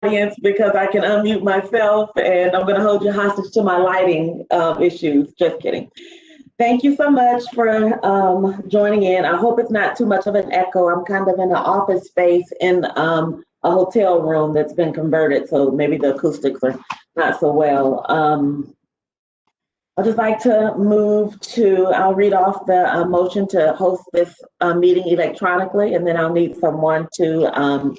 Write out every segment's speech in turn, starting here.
audience because I can unmute myself, and I'm going to hold you hostage to my lighting issues. Just kidding. Thank you so much for joining in. I hope it's not too much of an echo. I'm kind of in an office space in a hotel room that's been converted, so maybe the acoustics are not so well. I'd just like to I'll read off the motion to host this meeting electronically, and then I'll need someone to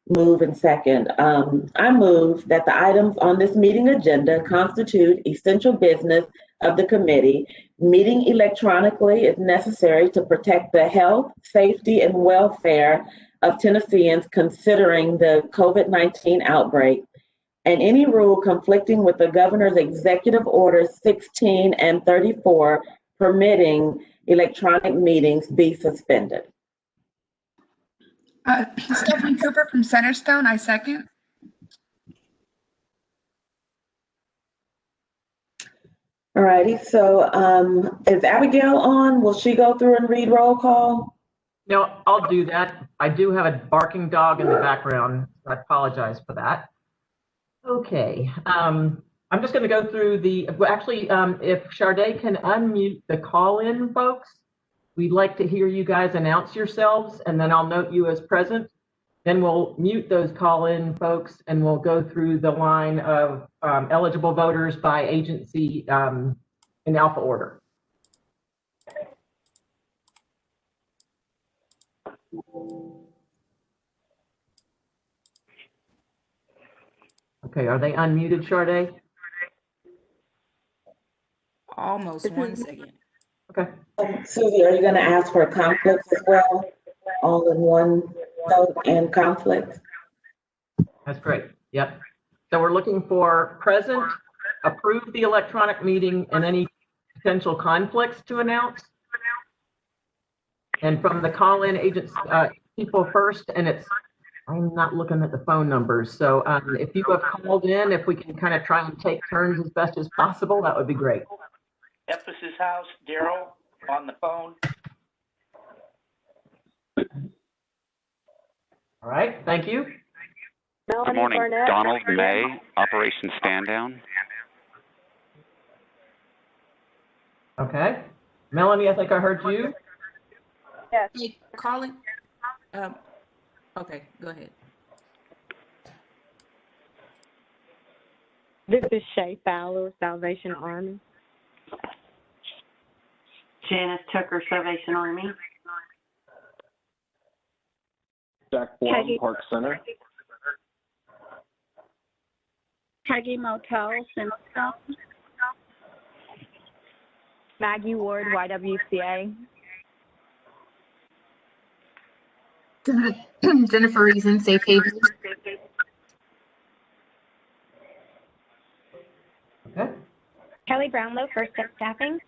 move and second. I move that the items on this meeting agenda constitute essential business of the committee. Meeting electronically is necessary to protect the health, safety, and welfare of Tennesseans considering the COVID-19 outbreak, and any rule conflicting with the governor's executive orders 16 and 34 permitting electronic meetings be suspended. Stephanie Cooper from Centerstone, I second. All righty, so is Abigail on? Will she go through and read roll call? No, I'll do that. I do have a barking dog in the background. I apologize for that. Okay, I'm just going to go through if Sharday can unmute the call-in folks, we'd like to hear you guys announce yourselves, and then I'll note you as present. Then we'll mute those call-in folks, and we'll go through the line of eligible voters by agency in alpha order. Okay, are they unmuted, Sharday? Almost 1 second. Okay. Susie, are you going to ask for conflicts as well? All in one vote and conflicts? That's great. Yep. So we're looking for present, approve the electronic meeting, and any potential conflicts to announce. And from the call-in agents, people first, and I'm not looking at the phone numbers. So if you have called in, if we can kind of try and take turns as best as possible, that would be great. Ephesus House, Daryl on the phone. All right, thank you. Good morning, Donald May, Operation Stand Down. Okay. Melanie, I think I heard you. Yes. Hey, calling. Okay, go ahead. This is Shay Fowler, Salvation Army. Janice Tucker, Salvation Army. Jack Blum, Park Center. Peggy Motel, Centerstone. Maggie Ward, YWCA. Jennifer Reason, Safe Haven. Okay. Kelly Brownlow, First Step Staffing.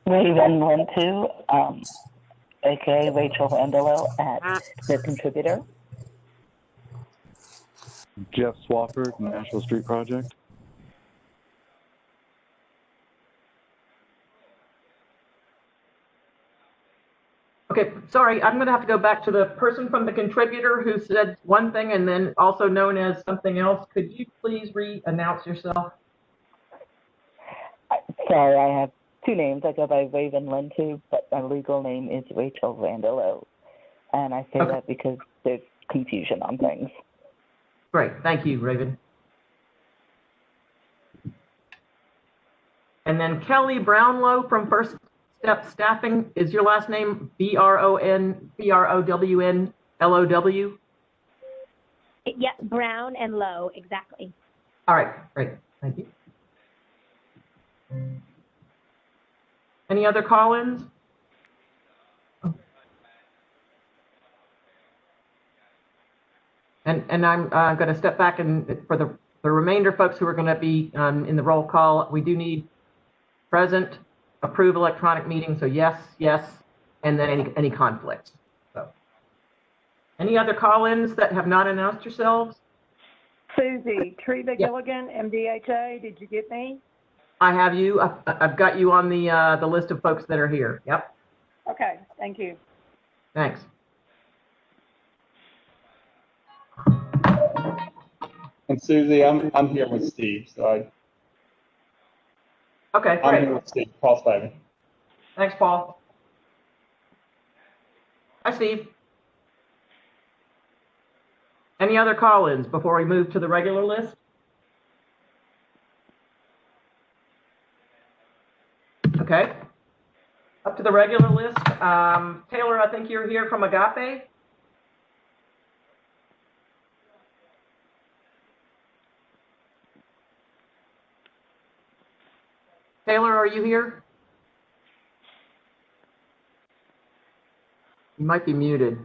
Raven Lintu, aka Rachel Vandelo at The Contributor. Jeff Swafford, Nashville Street Project. Okay, sorry, I'm going to have to go back to the person from the contributor who said one thing and then also known as something else. Could you please re-announce yourself? Sorry, I have two names. I go by Raven Lintu, but my legal name is Rachel Vandelo. And I say that because there's confusion on things. Great, thank you, Raven. And then Kelly Brownlow from First Step Staffing. Is your last name BROWNLOW? Yeah, Brown and Low, exactly. All right, great, thank you. Any other call-ins? And I'm going to step back, and for the remainder folks who are going to be in the roll call, we do need present, approve electronic meeting. So yes, yes, and then any conflicts. So, any other call-ins that have not announced yourselves? Susie, Treva Gilligan, MDHA. Did you get me? I have you. I've got you on the list of folks that are here. Yep. Okay, thank you. Thanks. And Susie, I'm here with Steve, so Okay, I'm great. here with Steve, Paul Spivey. Thanks, Paul. Hi, Steve. Any other call-ins before we move to the regular list? Okay. Up to the regular list. Taylor, I think you're here from Agape. Taylor, are you here? You might be muted.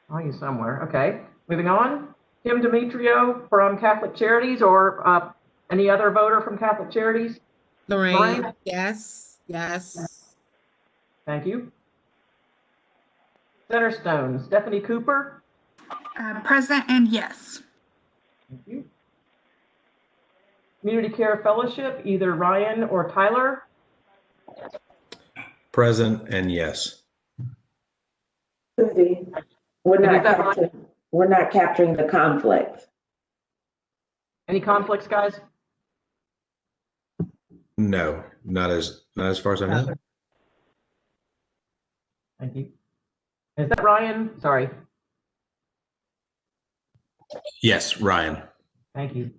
Oh, you somewhere. Okay. Moving on. Kim Demetrio from Catholic Charities, or any other voter from Catholic Charities? Lorraine, yes, yes. Thank you. Centerstone, Stephanie Cooper. Present and yes. Thank you. Community Care Fellowship, either Ryan or Tyler. Present and yes. Susie, we're not capturing the conflict. Any conflicts, guys? No, not as far as I know. Thank you. Is that Ryan? Sorry. Yes, Ryan. Thank you.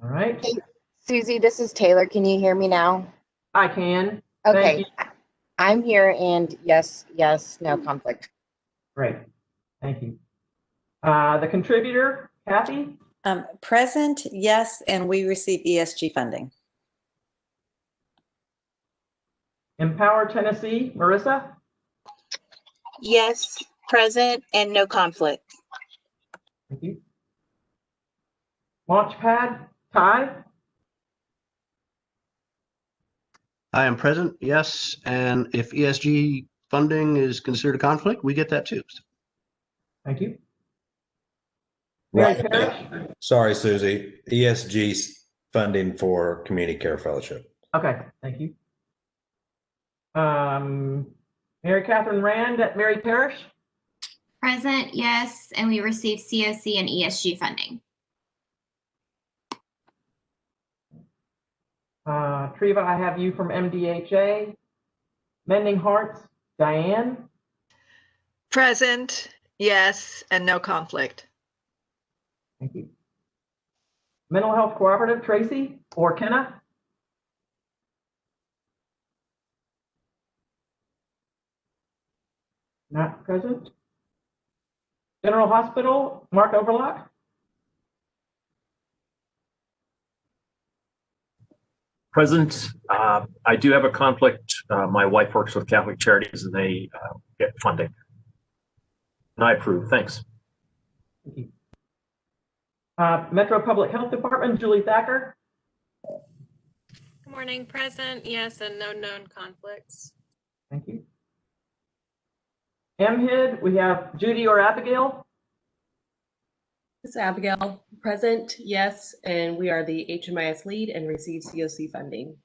All right. Hey, Susie, this is Taylor. Can you hear me now? I can. Okay. I'm here and yes, no conflict. Great. Thank you. The contributor, Kathy? Present, yes, and we receive ESG funding. Empower Tennessee, Marissa? Yes, present and no conflict. Thank you. Launchpad, Ty? I am present, yes, and if ESG funding is considered a conflict, we get that too. Thank you. Right. Sorry, Susie. ESG funding for Community Care Fellowship. Okay, thank you. Mary Catherine Rand at Mary Parish? Present, yes, and we receive COC and ESG funding. Treva, I have you from MDHA. Mending Hearts, Diane? Present, yes, and no conflict. Thank you. Mental Health Cooperative, Tracy or Kenna? Not present. General Hospital, Mark Overlock? Present. I do have a conflict. My wife works with Catholic Charities and they get funding. And I approve. Thanks. Thank you. Metro Public Health Department, Julie Thacker? Good morning. Present, yes, and no known conflicts. Thank you. MHID, we have Judy or Abigail? This is Abigail. Present, yes, and we are the HMIS lead and receive COC funding.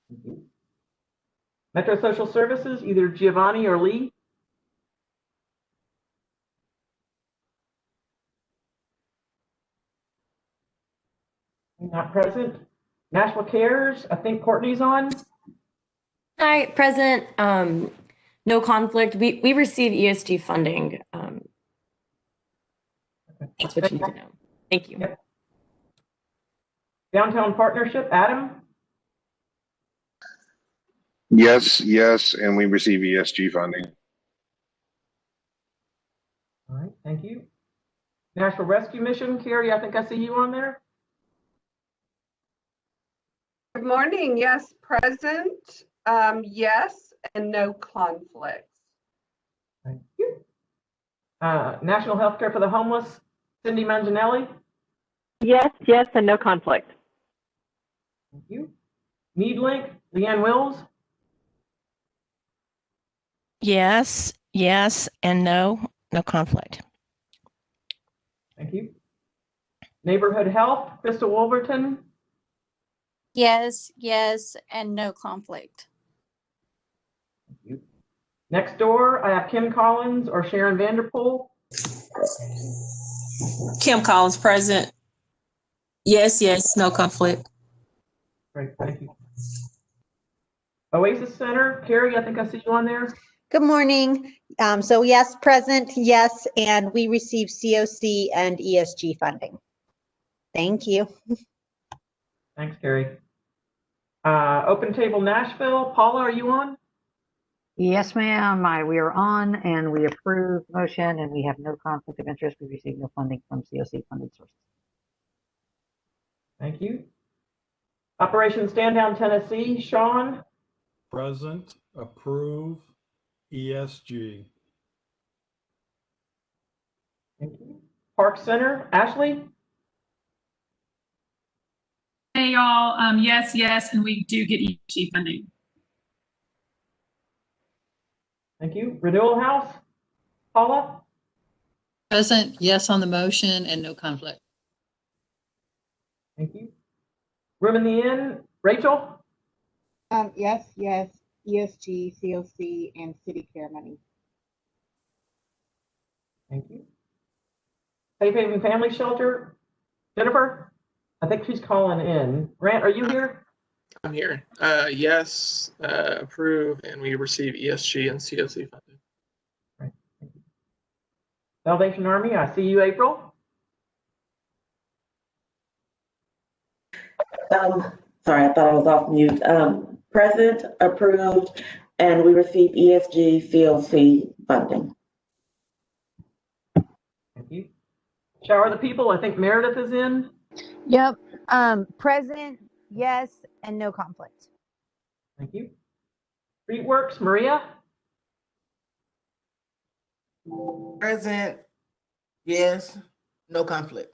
Thank you. Metro Social Services, either Giovanni or Lee? Not present. Nashville Cares, I think Courtney's on. Hi, present. No conflict. We receive ESG funding. That's what you need to know. Thank you. Yep. Downtown Partnership, Adam? Yes, and we receive ESG funding. All right, thank you. National Rescue Mission, Carrie, I think I see you on there. Good morning. Yes, present. Yes, and no conflicts. Thank you. National Healthcare for the Homeless, Cindy Manginelli. Yes, and no conflict. Thank you. NeedLink, Leanne Wills. Yes, and no conflict. Thank you. Neighborhood Health, Crystal Wolverton. Yes, and no conflict. Thank you. Next door, I have Kim Collins or Sharon Vanderpool. Kim Collins, present. Yes, yes, no conflict. Great, thank you. Oasis Center, Carrie, I think I see you on there. Good morning. So yes, present, yes, and we receive COC and ESG funding. Thank you. Thanks, Carrie. Open Table Nashville, Paula, are you on? Yes, ma'am. We are on and we approve the motion and we have no conflict of interest. We receive no funding from COC funded sources. Thank you. Operation Stand Down Tennessee, Sean. Present, approve, ESG. Thank you. Park Center, Ashley. Hey, y'all. Yes, yes, and we do get ESG funding. Thank you. Renewal House, Paula. Present, yes on the motion and no conflict. Thank you. Room in the Inn, Rachel. Yes, yes, ESG, COC, and city care money. Thank you. Safe Haven Family Shelter, Jennifer. I think she's calling in. Grant, are you here? I'm here. Yes, approve, and we receive ESG and COC funding. Right. Thank you. Salvation Army, I see you, April. Sorry, I thought I was off mute. Present, approved, and we receive ESG, COC funding. Thank you. Shower the People, I think Meredith is in. Yep. Present, yes, and no conflict. Thank you. Streetworks, Maria. Present, yes, no conflict.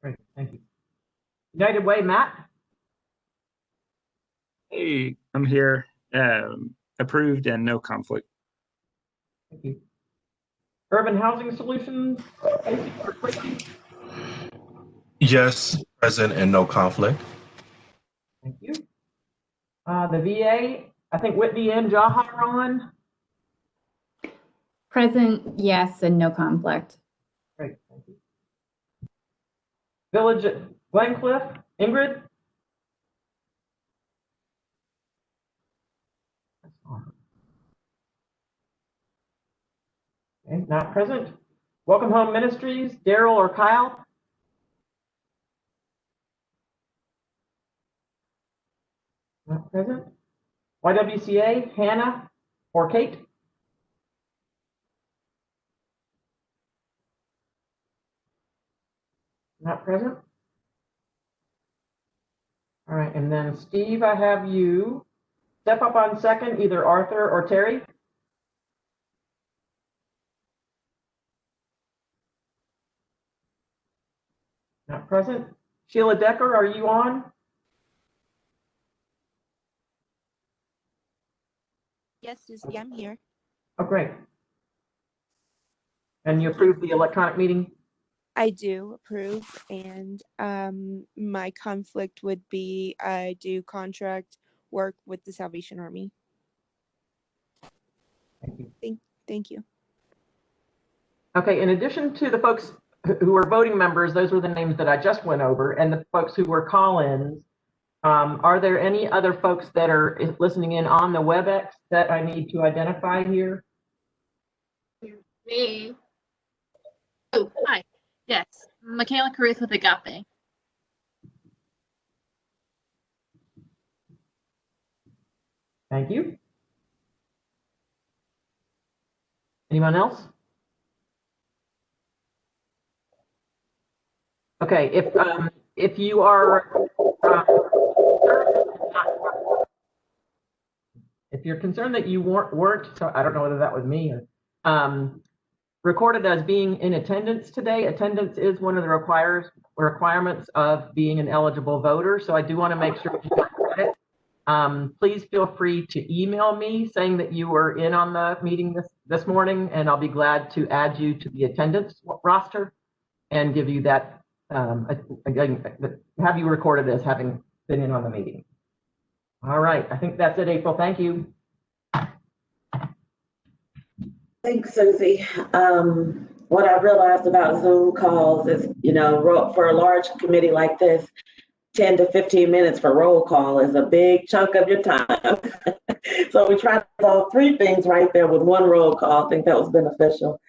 Great, thank you. United Way, Matt. Hey, I'm here. Approved and no conflict. Thank you. Urban Housing Solutions, Yes, present and no conflict. Thank you. The VA, I think Whitney and Jaha are on. Present, yes, and no conflict. Great, thank you. Village at Glencliff, Ingrid. Okay, not present. Welcome Home Ministries, Daryl or Kyle. Not present. YWCA, Hannah or Kate. Not present. All right, and then Steve, I have you step up on second, either Arthur or Terry. Not present. Sheila Decker, are you on? Yes, Susie, I'm here. Oh, great. And you approved the electronic meeting? I do approve, and my conflict would be I do contract work with the Salvation Army. Thank you. Thank you. Okay, in addition to the folks who are voting members, those were the names that I just went over, and the folks who were call-ins, are there any other folks that are listening in on the WebEx that I need to identify here? Me. Oh, hi. Yes, Michaela Caruth with Agape. Thank you. Anyone else? Okay, if you are if you're concerned that you weren't, so I don't know whether that was me or recorded as being in attendance today. Attendance is one of the requirements of being an eligible voter. So I do want to make sure you get credit. Please feel free to email me saying that you were in on the meeting this morning, and I'll be glad to add you to the attendance roster and give you that, again, have you recorded as having been in on the meeting. All right, I think that's it, April. Thank you. Thanks, Susie. What I realized about Zoom calls is, for a large committee like this, 10 to 15 minutes for roll call is a big chunk of your time. So we tried to solve 3 things right there with 1 roll call. I think that was beneficial.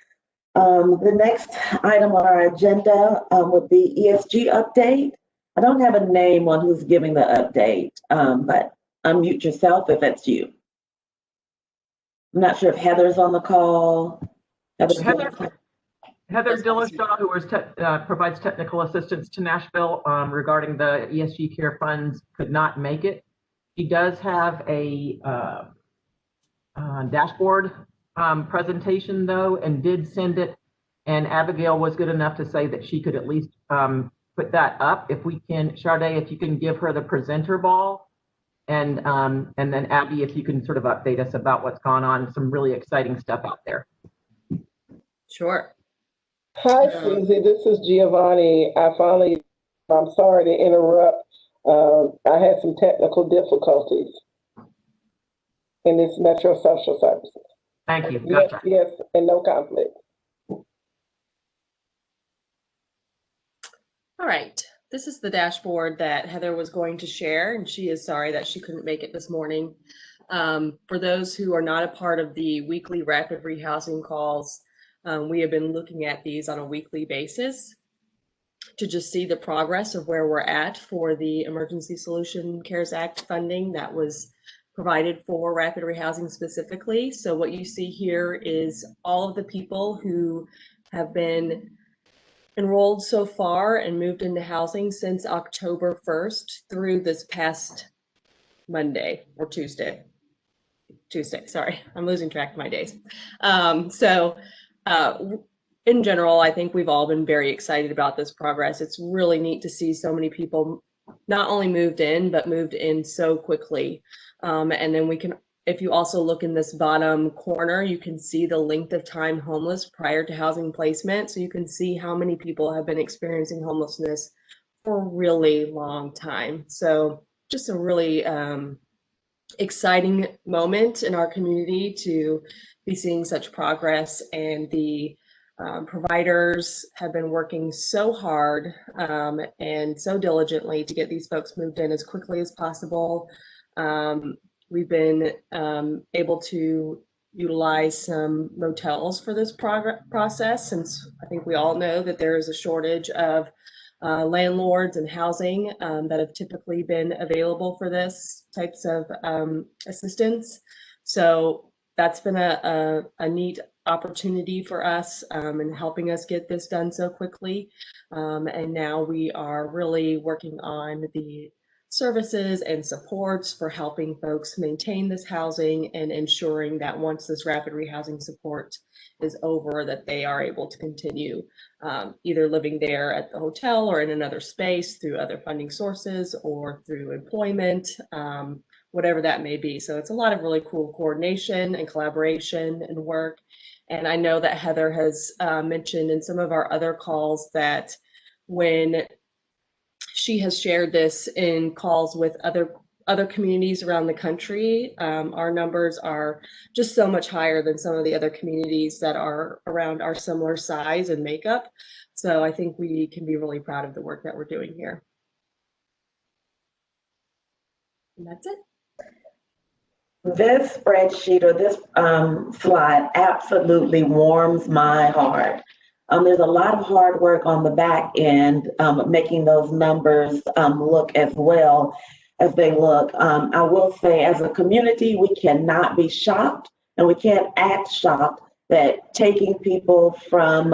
The next item on our agenda would be ESG update. I don't have a name on who's giving the update, but unmute yourself if it's you. I'm not sure if Heather's on the call. Heather Dillashaw, who provides technical assistance to Nashville regarding the ESG Care funds, could not make it. She does have a dashboard presentation, though, and did send it. And Abigail was good enough to say that she could at least put that up. If we can, Sade, if you can give her the presenter ball. And then Abby, if you can sort of update us about what's gone on, some really exciting stuff out there. Sure. Hi, Susie. This is Giovanni. I'm sorry to interrupt. I had some technical difficulties in this Metro Social Services. Thank you. Gotcha. Yes, and no conflict. All right. This is the dashboard that Heather was going to share, and she is sorry that she couldn't make it this morning. For those who are not a part of the weekly rapid rehousing calls, we have been looking at these on a weekly basis to just see the progress of where we're at for the Emergency Solution CARES Act funding that was provided for rapid rehousing specifically. So what you see here is all of the people who have been enrolled so far and moved into housing since October 1st through this past Monday or Tuesday, sorry, I'm losing track of my days. In general, I think we've all been very excited about this progress. It's really neat to see so many people not only moved in, but moved in so quickly. And then we can, if you also look in this bottom corner, you can see the length of time homeless prior to housing placement. So you can see how many people have been experiencing homelessness for a really long time. So just a really exciting moment in our community to be seeing such progress, and the providers have been working so hard and so diligently to get these folks moved in as quickly as possible. We've been able to utilize some motels for this process, since I think we all know that there is a shortage of landlords and housing that have typically been available for this types of assistance. So that's been a neat opportunity for us in helping us get this done so quickly. And now we are really working on the services and supports for helping folks maintain this housing and ensuring that once this rapid rehousing support is over, that they are able to continue either living there at the hotel or in another space through other funding sources or through employment, whatever that may be. So it's a lot of really cool coordination and collaboration and work. And I know that Heather has mentioned in some of our other calls that when she has shared this in calls with other communities around the country, our numbers are just so much higher than some of the other communities that are around our similar size and makeup. So I think we can be really proud of the work that we're doing here. And that's it. This spreadsheet or this slide absolutely warms my heart. There's a lot of hard work on the back end, making those numbers look as well as they look. I will say, as a community, we cannot be shocked, and we can't act shocked that taking people from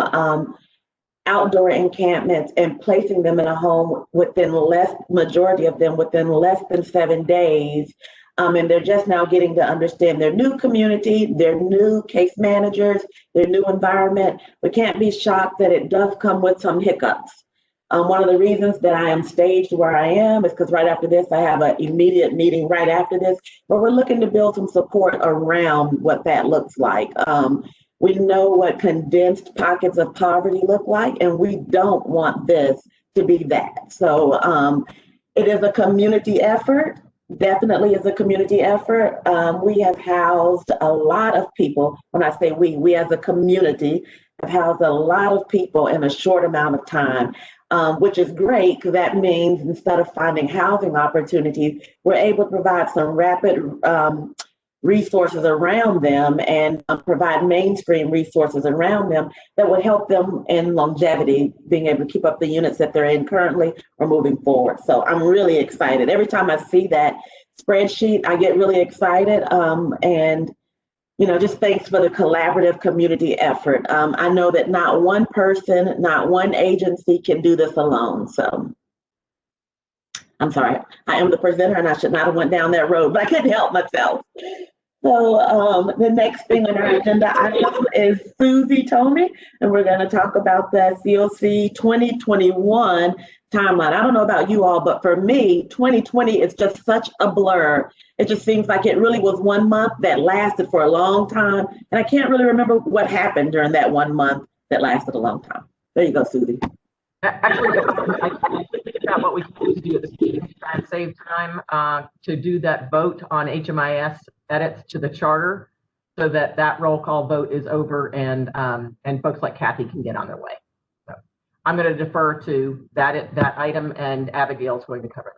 outdoor encampments and placing them in a home majority of them within less than 7 days, and they're just now getting to understand their new community, their new case managers, their new environment. We can't be shocked that it does come with some hiccups. One of the reasons that I am staged where I am is because right after this, I have an immediate meeting right after this, where we're looking to build some support around what that looks like. We know what condensed pockets of poverty look like, and we don't want this to be that. So it is a community effort. definitely is a community effort. We have housed a lot of people. When I say we as a community have housed a lot of people in a short amount of time, which is great because that means instead of finding housing opportunities, we're able to provide some rapid resources around them and provide mainstream resources around them that would help them in longevity, being able to keep up the units that they're in currently or moving forward. So I'm really excited. Every time I see that spreadsheet, I get really excited. And just thanks for the collaborative community effort. I know that not one person, not one agency can do this alone. So I'm sorry, I am the presenter and I should not have went down that road, but I couldn't help myself. So the next thing on our agenda item is Susie Tomey, and we're going to talk about the COC 2021 timeline. I don't know about you all, but for me, 2020 is just such a blur. It just seems like it really was 1 month that lasted for a long time, and I can't really remember what happened during that 1 month that lasted a long time. There you go, Susie. Actually, I think about what we can do at this meeting to try and save time to do that vote on HMIS edits to the charter, so that roll call vote is over and folks like Kathy can get on their way. So I'm going to defer to that item, and Abigail's going to cover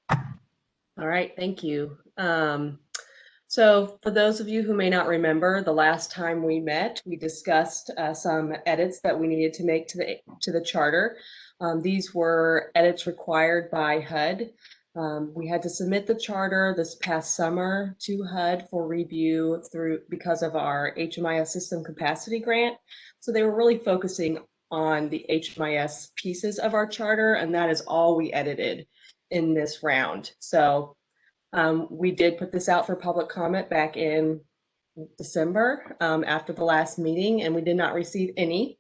that. All right, thank you. So for those of you who may not remember, the last time we met, we discussed some edits that we needed to make to the charter. These were edits required by HUD. We had to submit the charter this past summer to HUD for review because of our HMIS system capacity grant. So they were really focusing on the HMIS pieces of our charter, and that is all we edited in this round. So we did put this out for public comment back in December after the last meeting, and we did not receive any.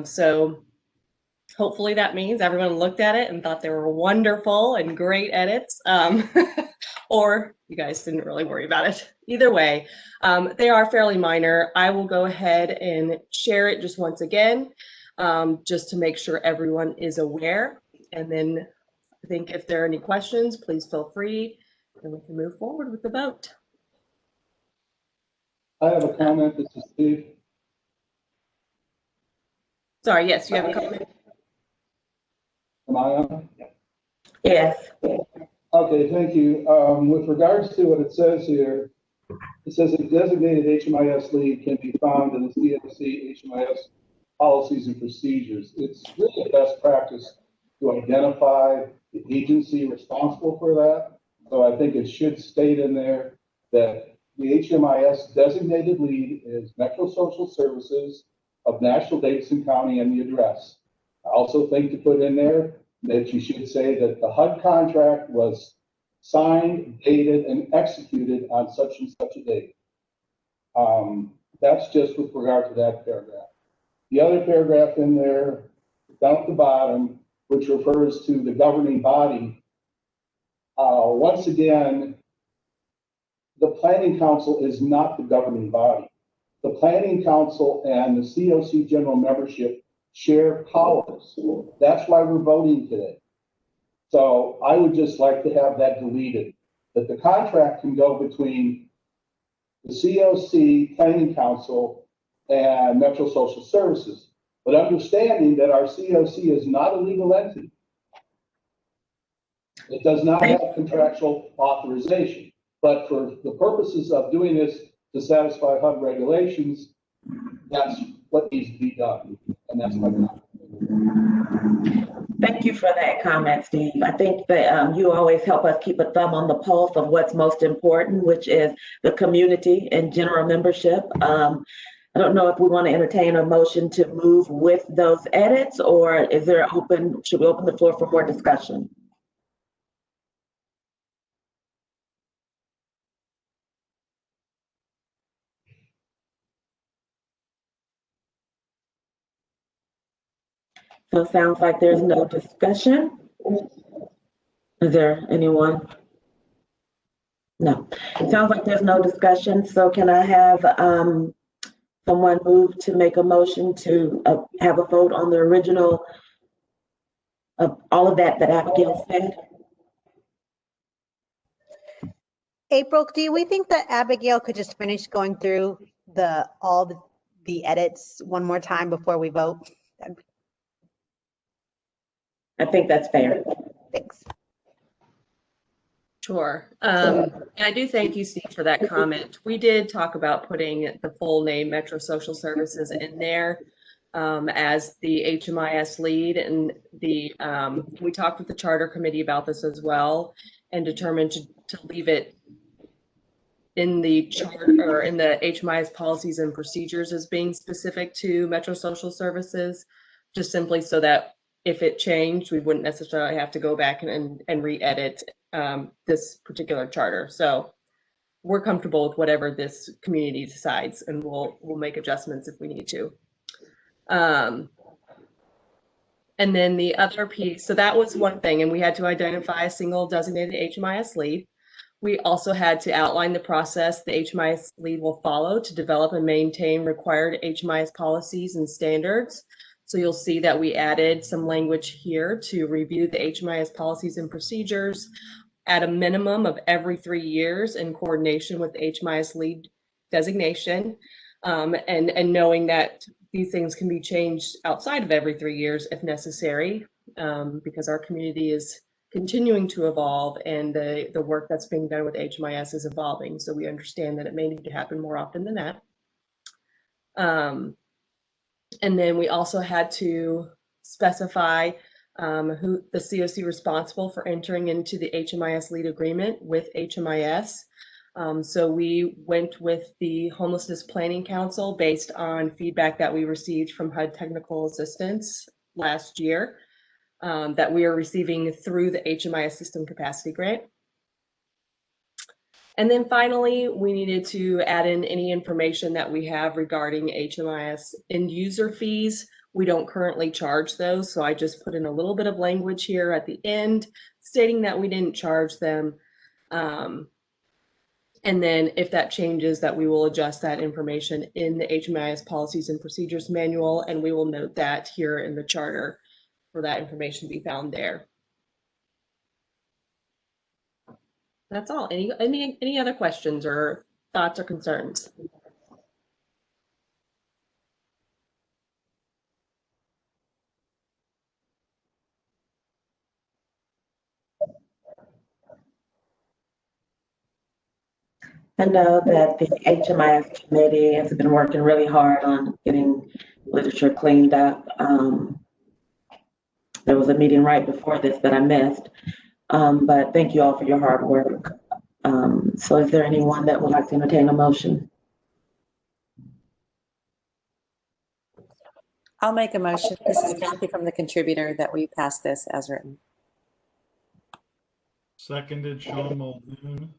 So hopefully that means everyone looked at it and thought they were wonderful and great edits, or you guys didn't really worry about it. Either way, they are fairly minor. I will go ahead and share it just once again, just to make sure everyone is aware. And then I think if there are any questions, please feel free, and we can move forward with the vote. I have a comment. This is Steve. Sorry, yes, you have a comment. Am I on? Yes. Okay, thank you. With regards to what it says here, it says a designated HMIS lead can be found in the CFC HMIS policies and procedures. It's really a best practice to identify the agency responsible for that. So I think it should state in there that the HMIS designated lead is Metro Social Services of Nashville-Davidson County and the address. I also think to put in there that you should say that the HUD contract was signed, dated, and executed on such and such a date. That's just with regard to that paragraph. The other paragraph in there, down at the bottom, which refers to the governing body, once again, the Planning Council is not the governing body. The Planning Council and the COC general membership share powers. That's why we're voting today. So I would just like to have that deleted, that the contract can go between the COC, Planning Council, and Metro Social Services, but understanding that our COC is not a legal entity. It does not have contractual authorization, but for the purposes of doing this to satisfy HUD regulations, that's what needs to be done, and that's my comment. Thank you for that comment, Steve. I think that you always help us keep a thumb on the pulse of what's most important, which is the community and general membership. I don't know if we want to entertain a motion to move with those edits, or is there should we open the floor for more discussion? So it sounds like there's no discussion. Is there anyone? No, it sounds like there's no discussion. So can I have someone move to make a motion to have a vote on the original of all of that Abigail said? April, do we think that Abigail could just finish going through all the edits one more time before we vote? I think that's fair. Thanks. Sure. And I do thank you, Steve, for that comment. We did talk about putting the full name Metro Social Services in there as the HMIS lead, and we talked with the charter committee about this as well, and determined to leave it in the charter or in the HMIS policies and procedures as being specific to Metro Social Services, just simply so that if it changed, we wouldn't necessarily have to go back and re-edit this particular charter. So we're comfortable with whatever this community decides, and we'll make adjustments if we need to. And then the other piece, so that was one thing, and we had to identify a single designated HMIS lead. We also had to outline the process the HMIS lead will follow to develop and maintain required HMIS policies and standards. So you'll see that we added some language here to review the HMIS policies and procedures at a minimum of every 3 years in coordination with the HMIS lead designation, and knowing that these things can be changed outside of every 3 years if necessary, because our community is continuing to evolve and the work that's being done with HMIS is evolving. So we understand that it may need to happen more often than that. And then we also had to specify who the COC responsible for entering into the HMIS lead agreement with HMIS. So we went with the Homelessness Planning Council based on feedback that we received from HUD Technical Assistance last year, that we are receiving through the HMIS System Capacity Grant. And then finally, we needed to add in any information that we have regarding HMIS end user fees. We don't currently charge those, so I just put in a little bit of language here at the end stating that we didn't charge them. And then if that changes, that we will adjust that information in the HMIS Policies and Procedures Manual, and we will note that here in the charter for that information to be found there. That's all. Any other questions or thoughts or concerns? I know that the HMIS committee has been working really hard on getting literature cleaned up. There was a meeting right before this that I missed, but thank you all for your hard work. So is there anyone that would like to entertain a motion? I'll make a motion. This is Kathy from the contributor that we pass this as written. Seconded, Sean Muldoon.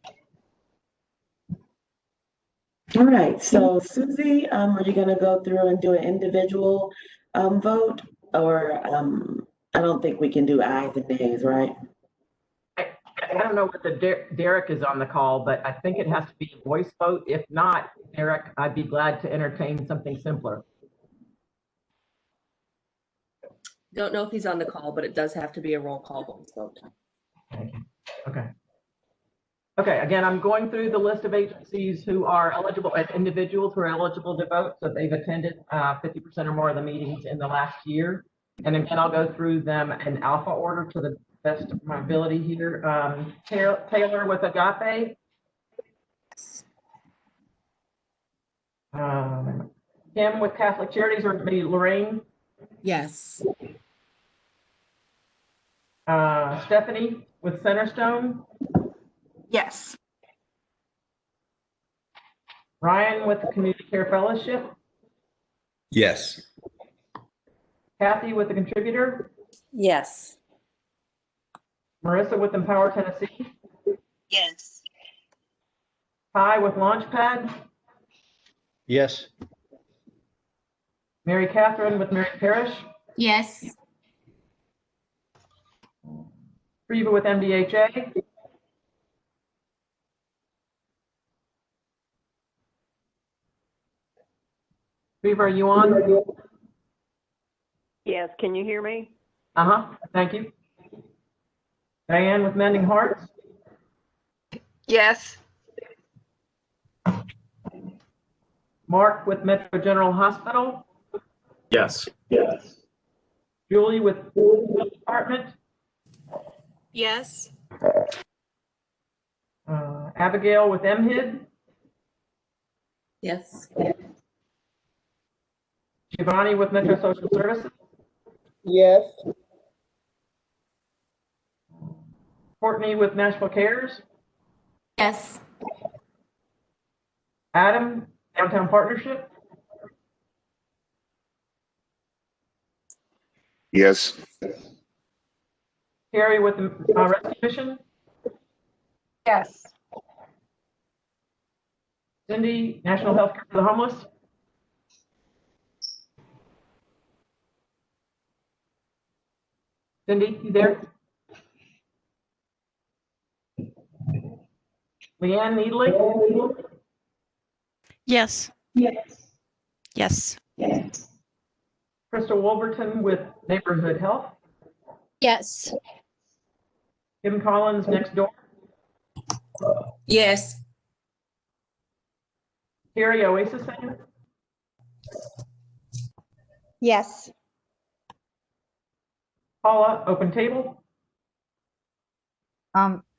All right, so Susie, are you going to go through and do an individual vote, or I don't think we can do ayes and nays, right? I don't know whether Derek is on the call, but I think it has to be a voice vote. If not, Derek, I'd be glad to entertain something simpler. Don't know if he's on the call, but it does have to be a roll call vote. Okay. Okay, again, I'm going through the list of agencies who are eligible, individuals who are eligible to vote. So they've attended 50% or more of the meetings in the last year. And again, I'll go through them in alpha order to the best of my ability here. Taylor with Agape. Kim with Catholic Charities, or maybe Lorraine? Yes. Stephanie with Centerstone? Yes. Ryan with the Community Care Fellowship? Yes. Kathy with the Contributor? Yes. Marissa with Empower Tennessee? Yes. Ty with Launchpad? Yes. Mary Catherine with Mary Parish? Yes. Reva with MDHA? Reva, are you on? Yes, can you hear me? Thank you. Diane with Mending Hearts? Yes. Mark with Metro General Hospital? Yes. Julie with Health Department? Yes. Abigail with MHID? Yes. Giovanni with Metro Social Services? Yes. Courtney with Nashville Cares? Yes. Adam, Downtown Partnership? Yes. Terry with the Rescue Mission? Yes. Cindy, National Health Care for the Homeless? Cindy, you there? Leanne Needley? Yes. Yes. Crystal Wolverton with Neighborhood Health? Yes. Kim Collins next door? Yes. Terry Oasis Center? Yes. Paula, Open Table?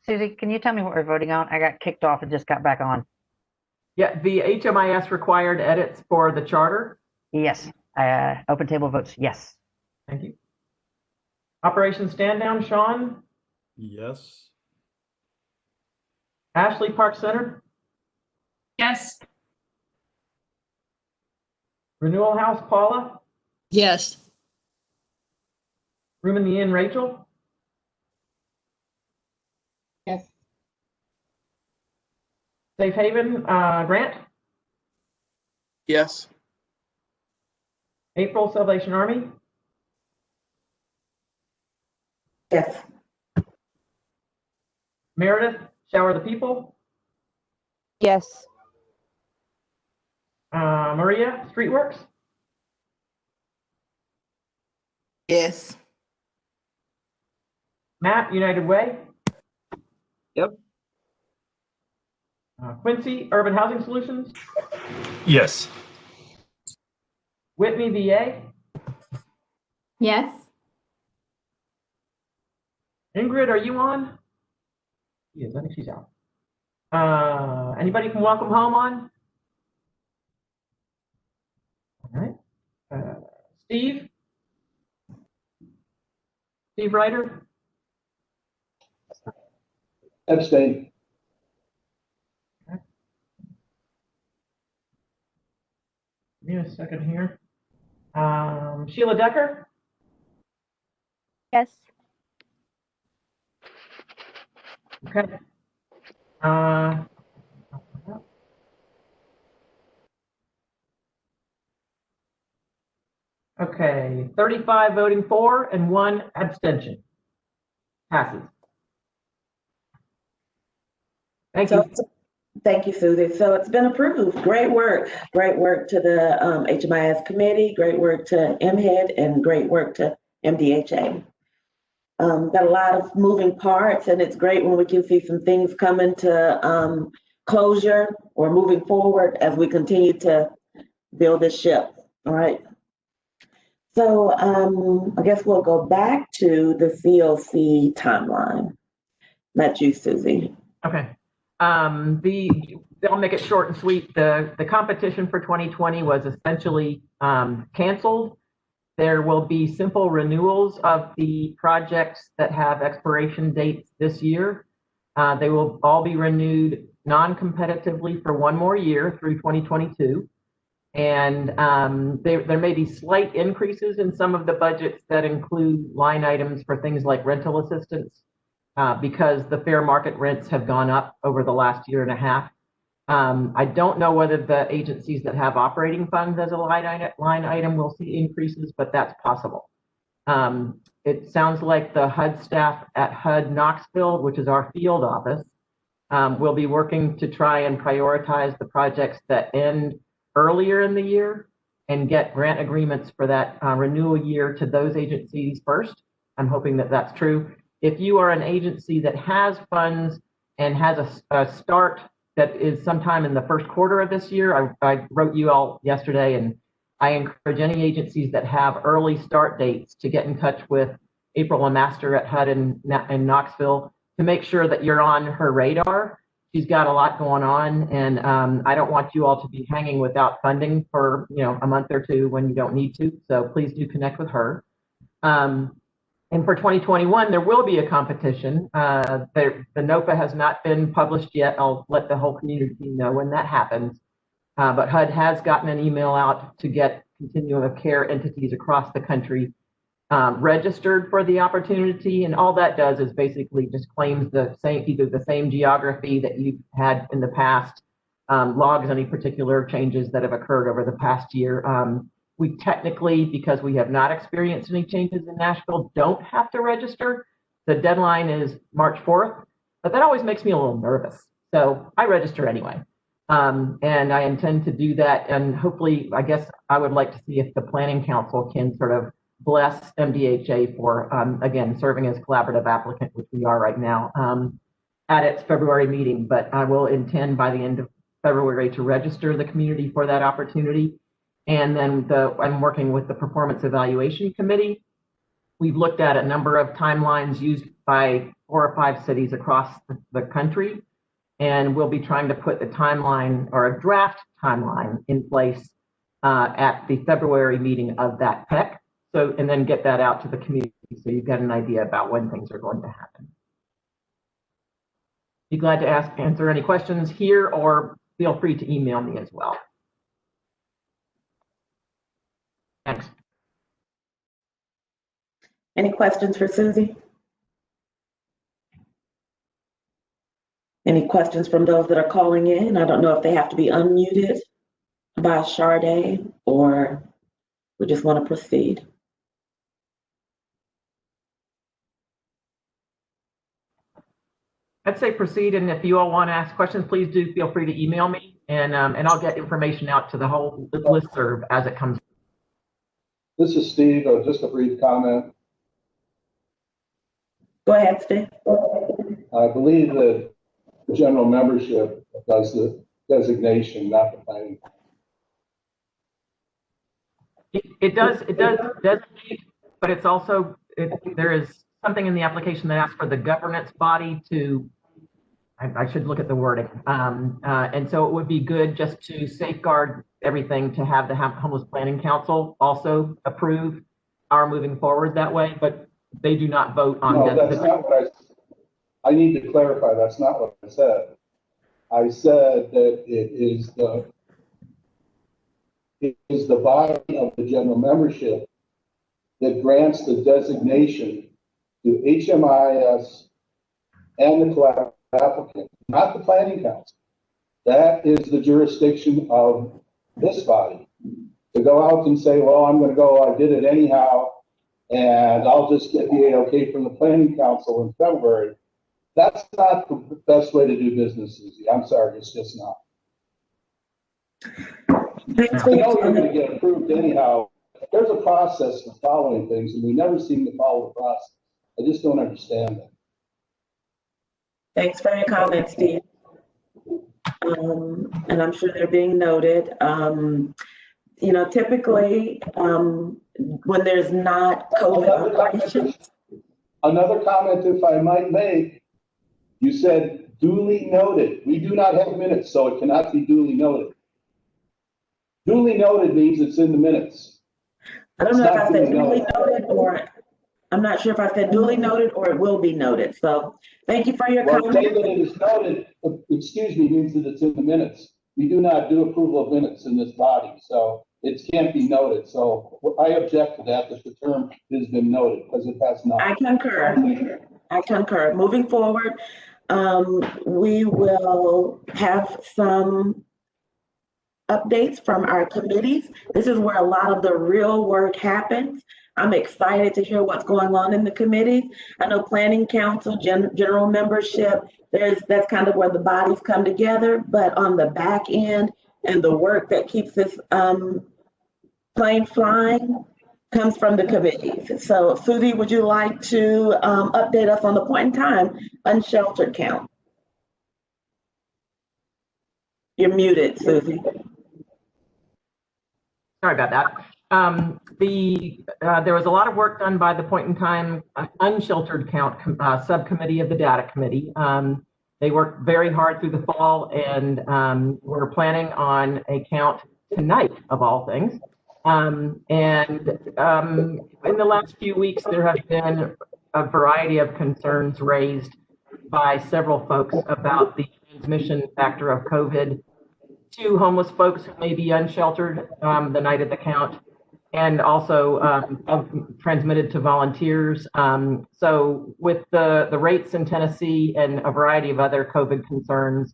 Susie, can you tell me what we're voting on? I got kicked off and just got back on. Yeah, the HMIS required edits for the charter. Yes. Open Table votes yes. Thank you. Operation Stand Down, Sean? Yes. Ashley Park Center? Yes. Renewal House, Paula? Yes. Room in the Inn, Rachel? Yes. Safe Haven, Grant? Yes. April, Salvation Army? Yes. Meredith, Shower the People? Yes. Maria, Streetworks? Yes. Matt, United Way? Yep. Quincy, Urban Housing Solutions? Yes. Whitney, VA? Yes. Ingrid, are you on? Yes, I think she's out. Anybody from Welcome Home on? All right. Steve? Steve Ryder? Abstain. Okay. Give me a second here. Sheila Decker? Yes. Okay. Okay, 35 voting for and 1 abstention. Passes. Thank you. Thank you, Susie. So it's been approved. Great work. Great work to the HMIS committee, great work to MHED, and great work to MDHA. Got a lot of moving parts, and it's great when we can see some things coming to closure or moving forward as we continue to build this ship. All right. So I guess we'll go back to the CLC timeline. Not you, Susie. Okay. I'll make it short and sweet. The competition for 2020 was essentially canceled. There will be simple renewals of the projects that have expiration dates this year. They will all be renewed non-competitively for 1 more year through 2022. And there may be slight increases in some of the budgets that include line items for things like rental assistance because the fair market rents have gone up over the last year and a half. I don't know whether the agencies that have operating funds as a line item will see increases, but that's possible. It sounds like the HUD staff at HUD Knoxville, which is our field office, will be working to try and prioritize the projects that end earlier in the year and get grant agreements for that renewal year to those agencies first. I'm hoping that that's true. If you are an agency that has funds and has a start that is sometime in the first quarter of this year, I wrote you all yesterday, and I encourage any agencies that have early start dates to get in touch with April Lemaster at HUD in Knoxville to make sure that you're on her radar. She's got a lot going on, and I don't want you all to be hanging without funding for a month or two when you don't need to. So please do connect with her. And for 2021, there will be a competition. The NOPA has not been published yet. I'll let the whole community know when that happens. But HUD has gotten an email out to get continuum of care entities across the country registered for the opportunity, and all that does is basically just claims either the same geography that you've had in the past, logs any particular changes that have occurred over the past year. We technically, because we have not experienced any changes in Nashville, don't have to register. The deadline is March 4th, but that always makes me a little nervous. So I register anyway. And I intend to do that. And hopefully, I guess I would like to see if the Planning Council can sort of bless MDHA for, again, serving as collaborative applicant, which we are right now, at its February meeting. But I will intend by the end of February to register the community for that opportunity. And then I'm working with the Performance Evaluation Committee. We've looked at a number of timelines used by 4 or 5 cities across the country. And we'll be trying to put the timeline or a draft timeline in place at the February meeting of that PEC. So, and then get that out to the community so you've got an idea about when things are going to happen. Be glad to answer any questions here, or feel free to email me as well. Thanks. Any questions for Susie? Any questions from those that are calling in? I don't know if they have to be unmuted by Sade, or we just want to proceed. I'd say proceed, and if you all want to ask questions, please do feel free to email me, and I'll get information out to the whole listserv as it comes. This is Steve. Just a brief comment. Go ahead, Steve. I believe that the general membership does the designation, not the planning. It does designate, but it's also, there is something in the application that asks for the governance body to, I should look at the wording. And so it would be good just to safeguard everything to have the Homeless Planning Council also approve our moving forward that way, but they do not vote on that. No, that's not what I need to clarify. That's not what I said. I said that it is the body of the general membership that grants the designation to HMIS and the collaborative applicant, not the planning council. That is the jurisdiction of this body. To go out and say, well, I'm going to go, I did it anyhow, and I'll just get the okay from the planning council in February. That's not the best way to do business, Susie. I'm sorry, it's just not. I know you're going to get approved anyhow. There's a process for following things, and we never seem to follow the process. I just don't understand that. Thanks for your comments, Steve. And I'm sure they're being noted. You know, typically when there's not COVID operations. Another comment, if I might make, you said duly noted. We do not have minutes, so it cannot be duly noted. Duly noted means it's in the minutes. I don't know if I said duly noted, or I'm not sure if I said duly noted or it will be noted. So thank you for your comment. Saying that it is noted, excuse me, means that it's in the minutes. We do not do approval of minutes in this body, so it can't be noted. So I object to that the term has been noted, because it has not. I concur. I concur. Moving forward, we will have some updates from our committees. This is where a lot of the real work happens. I'm excited to hear what's going on in the committees. I know Planning Council, general membership, that's kind of where the bodies come together, but on the back end and the work that keeps this plane flying comes from the committees. So Susie, would you like to update us on the point in time unsheltered count? You're muted, Susie. Sorry about that. There was a lot of work done by the point in time unsheltered count subcommittee of the data committee. They worked very hard through the fall, and we're planning on a count tonight, of all things. In the last few weeks, there have been a variety of concerns raised by several folks about the transmission factor of COVID to homeless folks who may be unsheltered the night of the count, and also transmitted to volunteers. So with the rates in Tennessee and a variety of other COVID concerns,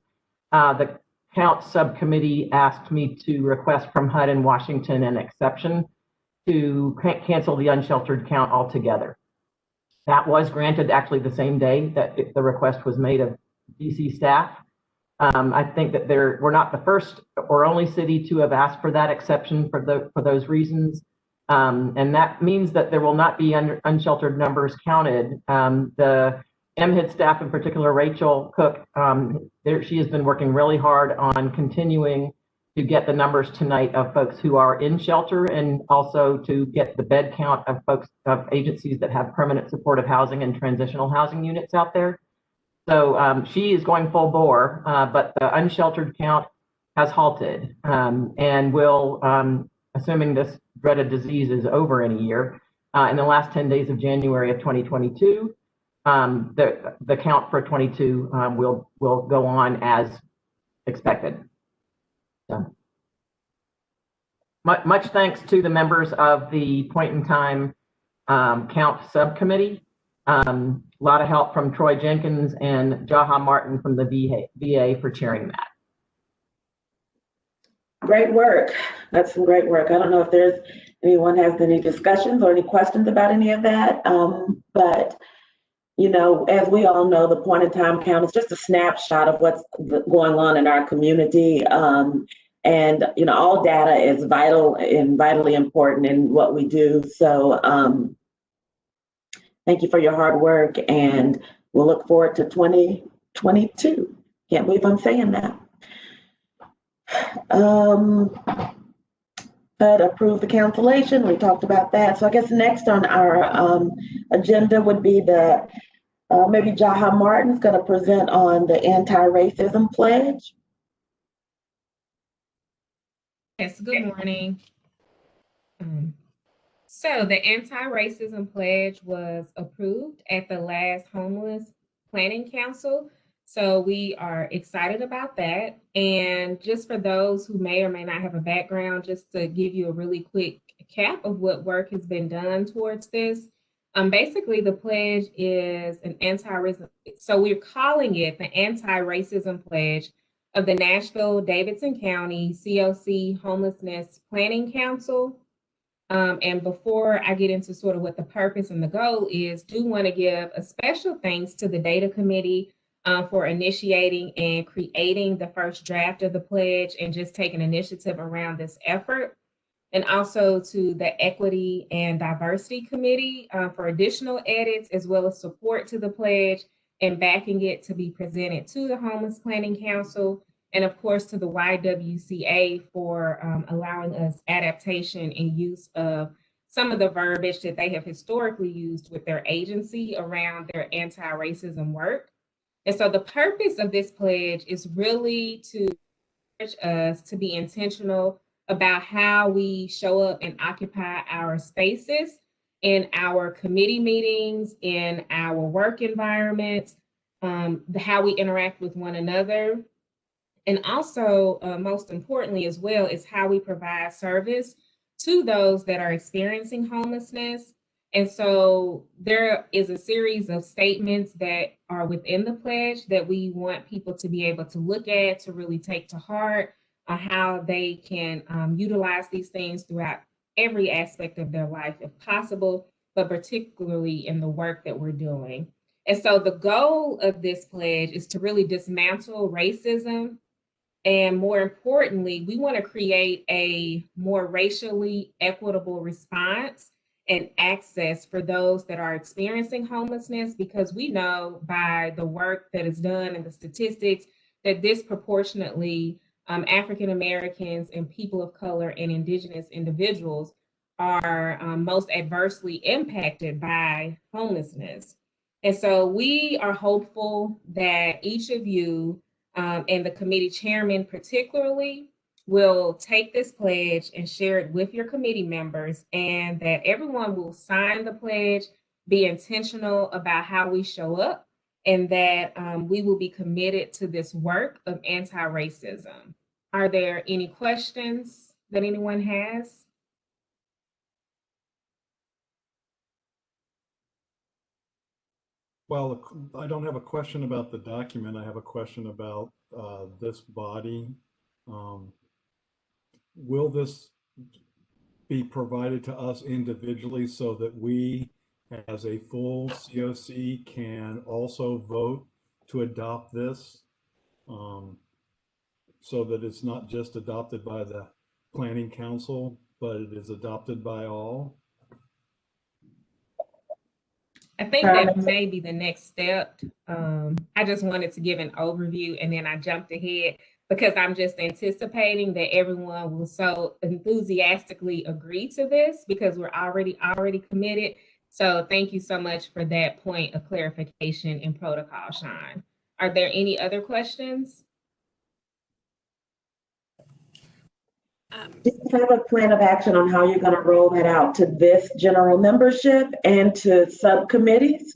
the count subcommittee asked me to request from HUD in Washington an exception to cancel the unsheltered count altogether. That was granted actually the same day that the request was made of DC staff. I think that we're not the first or only city to have asked for that exception for those reasons. And that means that there will not be unsheltered numbers counted. The MHID staff, in particular, Rachel Cook, she has been working really hard on continuing to get the numbers tonight of folks who are in shelter, and also to get the bed count of folks, of agencies that have permanent supportive housing and transitional housing units out there. So she is going full bore, but the unsheltered count has halted, and will, assuming this dreaded disease is over in a year, in the last 10 days of January of 2022, the count for 22 will go on as expected. So, much thanks to the members of the point in time count subcommittee. A lot of help from Troy Jenkins and Jaha Martin from the VA for chairing that. Great work. That's some great work. I don't know if anyone has any discussions or any questions about any of that, but you know, as we all know, the point in time count is just a snapshot of what's going on in our community. And you know, all data is vital and vitally important in what we do. So thank you for your hard work, and we'll look forward to 2022. Can't believe I'm saying that. But approve the cancellation, we talked about that. So I guess next on our agenda would be maybe Jaha Martin's going to present on the anti-racism pledge. Yes, good morning. So the anti-racism pledge was approved at the last Homeless Planning Council. So we are excited about that. And just for those who may or may not have a background, just to give you a really quick cap of what work has been done towards this. Basically, the pledge is an anti-racism. So we're calling it the anti-racism pledge of the Nashville, Davidson County COC Homelessness Planning Council. And before I get into sort of what the purpose and the goal is, do want to give a special thanks to the Data Committee for initiating and creating the first draft of the pledge and just taking initiative around this effort. And also to the Equity and Diversity Committee for additional edits, as well as support to the pledge and backing it to be presented to the Homeless Planning Council. And of course, to the YWCA for allowing us adaptation and use of some of the verbiage that they have historically used with their agency around their anti-racism work. And so the purpose of this pledge is really to encourage us to be intentional about how we show up and occupy our spaces in our committee meetings, in our work environments, how we interact with one another. And also, most importantly as well, is how we provide service to those that are experiencing homelessness. And so there is a series of statements that are within the pledge that we want people to be able to look at, to really take to heart, how they can utilize these things throughout every aspect of their life if possible, but particularly in the work that we're doing. And so the goal of this pledge is to really dismantle racism. And more importantly, we want to create a more racially equitable response and access for those that are experiencing homelessness, because we know by the work that is done and the statistics that disproportionately African Americans and people of color and indigenous individuals are most adversely impacted by homelessness. And so we are hopeful that each of you and the committee chairman particularly will take this pledge and share it with your committee members, and that everyone will sign the pledge, be intentional about how we show up, and that we will be committed to this work of anti-racism. Are there any questions that anyone has? Well, I don't have a question about the document. I have a question about this body. Will this be provided to us individually so that we, as a full COC, can also vote to adopt this? So that it's not just adopted by the Planning Council, but it is adopted by all? I think that may be the next step. I just wanted to give an overview, and then I jumped ahead because I'm just anticipating that everyone will so enthusiastically agree to this because we're already committed. So thank you so much for that point of clarification and protocol, Sean. Are there any other questions? Do you have a plan of action on how you're going to roll that out to this general membership and to subcommittees?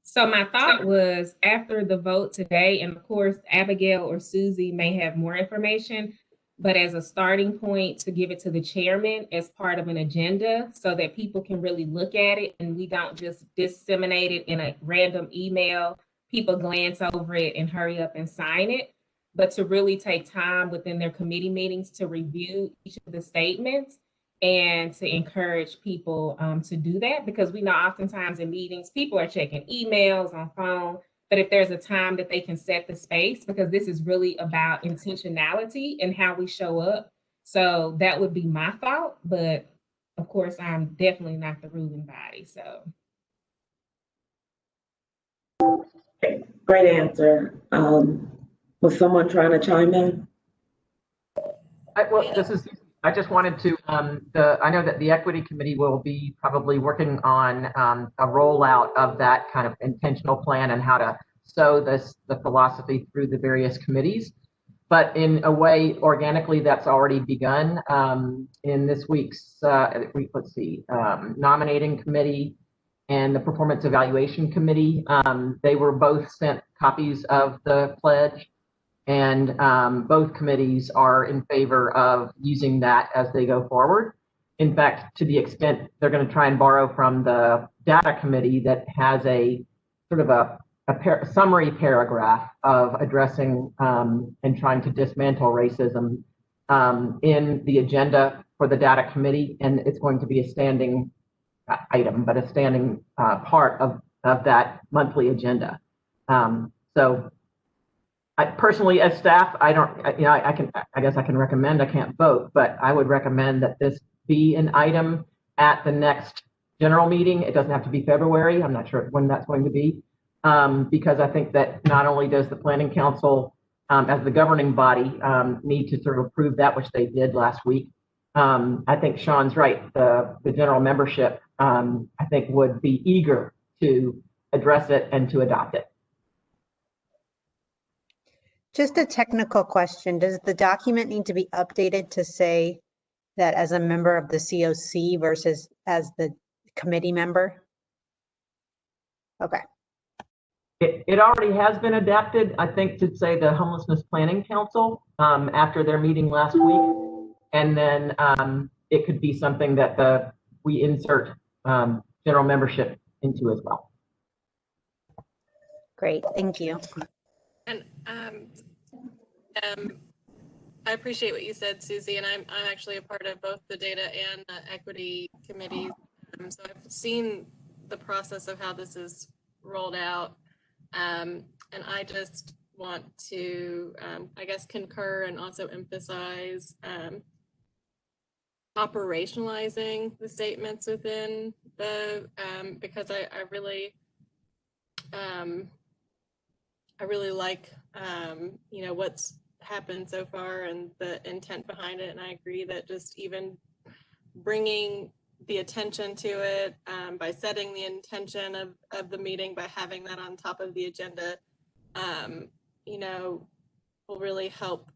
So my thought was, after the vote today, and of course, Abigail or Susie may have more information, but as a starting point to give it to the chairman as part of an agenda so that people can really look at it and we don't just disseminate it in a random email, people glance over it and hurry up and sign it, but to really take time within their committee meetings to review each of the statements and to encourage people to do that, because we know oftentimes in meetings, people are checking emails on phone, but if there's a time that they can set the space, because this is really about intentionality and how we show up. So that would be my thought, but of course, I'm definitely not the ruling body, so. Great answer. Was someone trying to chime in? I just wanted to, I know that the Equity Committee will be probably working on a rollout of that kind of intentional plan and how to sow the philosophy through the various committees. But in a way, organically, that's already begun in this week's, nominating committee and the Performance Evaluation Committee. They were both sent copies of the pledge. And both committees are in favor of using that as they go forward. In fact, to the extent they're going to try and borrow from the data committee that has a sort of a summary paragraph of addressing and trying to dismantle racism in the agenda for the data committee. And it's going to be a standing item, but a standing part of that monthly agenda. So I personally, as staff, I guess I can recommend, I can't vote, but I would recommend that this be an item at the next general meeting. It doesn't have to be February. I'm not sure when that's going to be, because I think that not only does the Planning Council, as the governing body, need to sort of approve that, which they did last week. I think Sean's right. The general membership, I think, would be eager to address it and to adopt it. Just a technical question. Does the document need to be updated to say that as a member of the COC versus as the committee member? Okay. It already has been adapted, I think, to say the Homelessness Planning Council after their meeting last week. And then it could be something that we insert general membership into as well. Great, thank you. And I appreciate what you said, Susie, and I'm actually a part of both the data and the equity committees. So I've seen the process of how this is rolled out. And I just want to, I guess, concur and also emphasize operationalizing the statements within the, because I really like, you know, what's happened so far and the intent behind it. And I agree that just even bringing the attention to it, by setting the intention of the meeting, by having that on top of the agenda, you know, will really help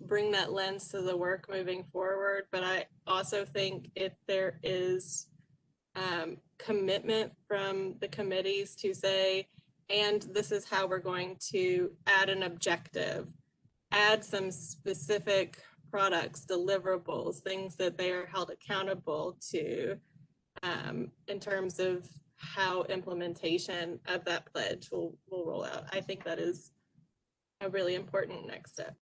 bring that lens to the work moving forward. But I also think if there is commitment from the committees to say, and this is how we're going to add an objective, add some specific products, deliverables, things that they are held accountable to, in terms of how implementation of that pledge will roll out. I think that is a really important next step.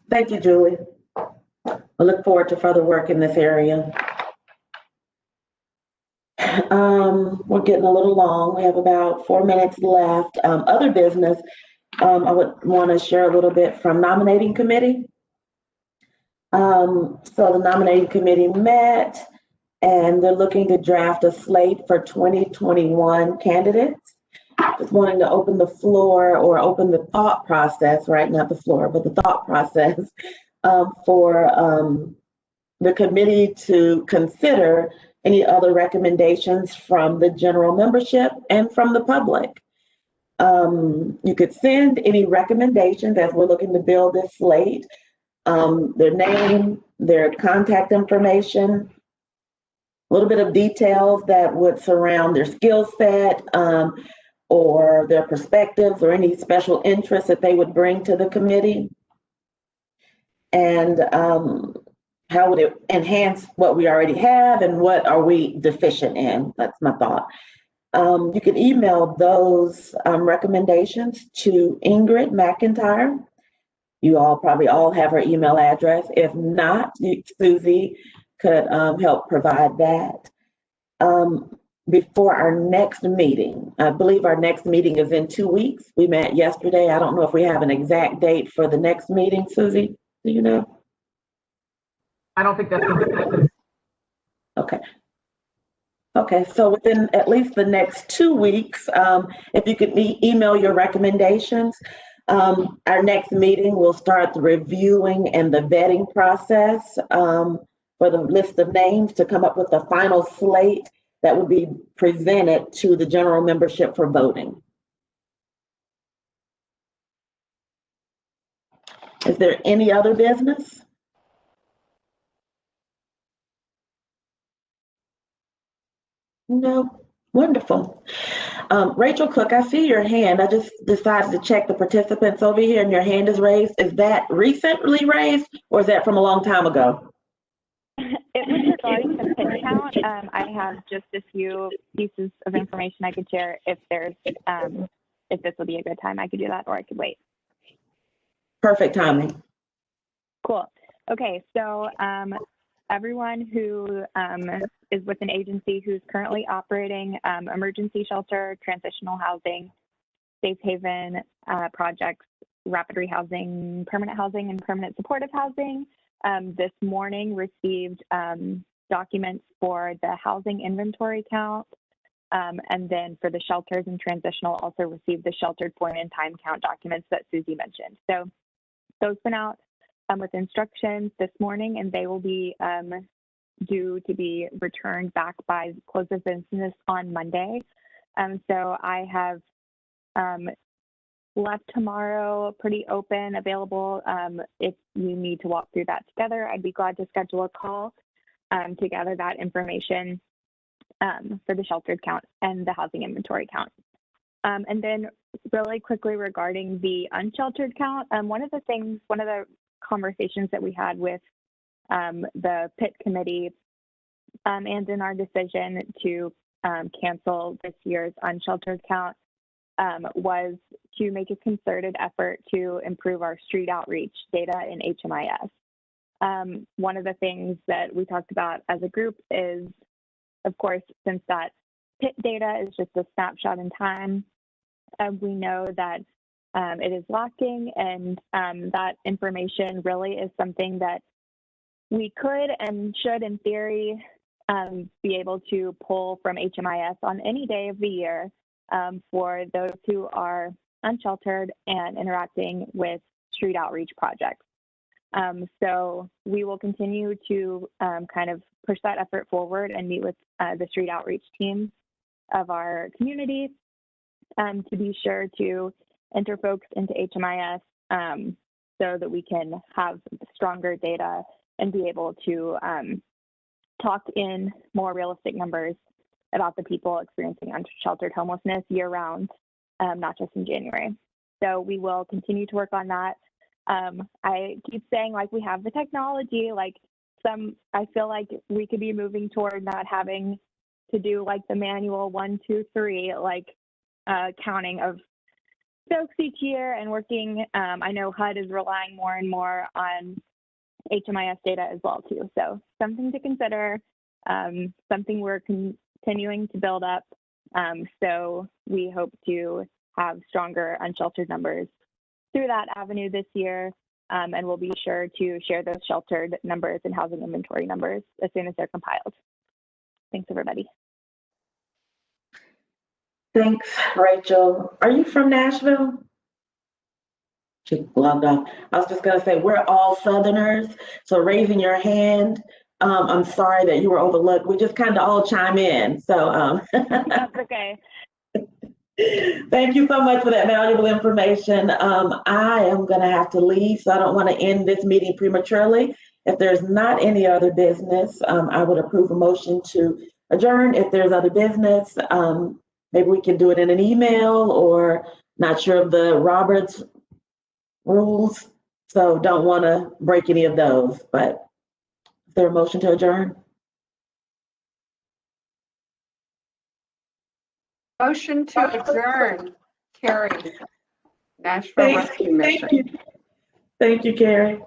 Thank you, Julie. I look forward to further work in this area. We're getting a little long. We have about 4 minutes left. Other business, I would want to share a little bit from nominating committee. So the nominating committee met and they're looking to draft a slate for 2021 candidates. Just wanting to open the floor or open the thought process, right? Not the floor, but the thought process for the committee to consider any other recommendations from the general membership and from the public. You could send any recommendations as we're looking to build this slate, their name, their contact information, a little bit of details that would surround their skill set or their perspectives or any special interests that they would bring to the committee. And how would it enhance what we already have and what are we deficient in? That's my thought. You can email those recommendations to Ingrid McIntyre. You all probably all have her email address. If not, Susie could help provide that. Before our next meeting, I believe our next meeting is in 2 weeks. We met yesterday. I don't know if we have an exact date for the next meeting. Susie, do you know? I don't think that's going to happen. Okay. Okay, so within at least the next 2 weeks, if you could email your recommendations, our next meeting will start the reviewing and the vetting process for the list of names to come up with the final slate that would be presented to the general membership for voting. Is there any other business? No. Wonderful. Rachel Cook, I see your hand. I just decided to check the participants over here and your hand is raised. Is that recently raised or is that from a long time ago? It was regarding the pin count. I have just a few pieces of information I could share. If there's, if this will be a good time, I could do that, or I could wait. Perfect timing. Cool. Okay, so everyone who is with an agency who's currently operating emergency shelter, transitional housing, safe haven projects, rapid rehousing, permanent housing, and permanent supportive housing, this morning received documents for the housing inventory count, and then for the shelters and transitional also received the sheltered point in time count documents that Susie mentioned. So those went out with instructions this morning, and they will be due to be returned back by close of business on Monday. So I have left tomorrow pretty open, available. If you need to walk through that together, I'd be glad to schedule a call to gather that information for the sheltered count and the housing inventory count. And then really quickly regarding the unsheltered count, one of the conversations that we had with the PIT committee and in our decision to cancel this year's unsheltered count was to make a concerted effort to improve our street outreach data in HMIS. One of the things that we talked about as a group is, of course, since that PIT data is just a snapshot in time, we know that it is lacking, and that information really is something that we could and should, in theory, be able to pull from HMIS on any day of the year for those who are unsheltered and interacting with street outreach projects. So we will continue to kind of push that effort forward and meet with the street outreach teams of our community to be sure to enter folks into HMIS so that we can have stronger data and be able to talk in more realistic numbers about the people experiencing unsheltered homelessness year round, not just in January. So we will continue to work on that. I keep saying like we have the technology, like I feel like we could be moving toward not having to do like the manual 1, 2, 3, like counting of folks each year and working. I know HUD is relying more and more on HMIS data as well too. So something to consider, something we're continuing to build up. So we hope to have stronger unsheltered numbers through that avenue this year. And we'll be sure to share those sheltered numbers and housing inventory numbers as soon as they're compiled. Thanks, everybody. Thanks, Rachel. Are you from Nashville? She logged off. I was just gonna say, we're all Southerners, so raising your hand, I'm sorry that you were overlooked. We just kind of all chime in, so. That's okay. Thank you so much for that valuable information. I am gonna have to leave, so I don't wanna end this meeting prematurely. If there's not any other business, I would approve a motion to adjourn. If there's other business, maybe we can do it in an email, or not sure of the Roberts rules, so don't want to break any of those, but is there a motion to adjourn? Motion to adjourn, Carrie. Nashville Rescue Mission. Thank you, Carrie.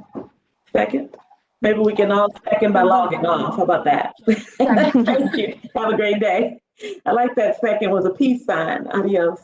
Second? Maybe we can all second by logging off. How about that? Thank you. Have a great day. I like that second was a peace sign. Adios.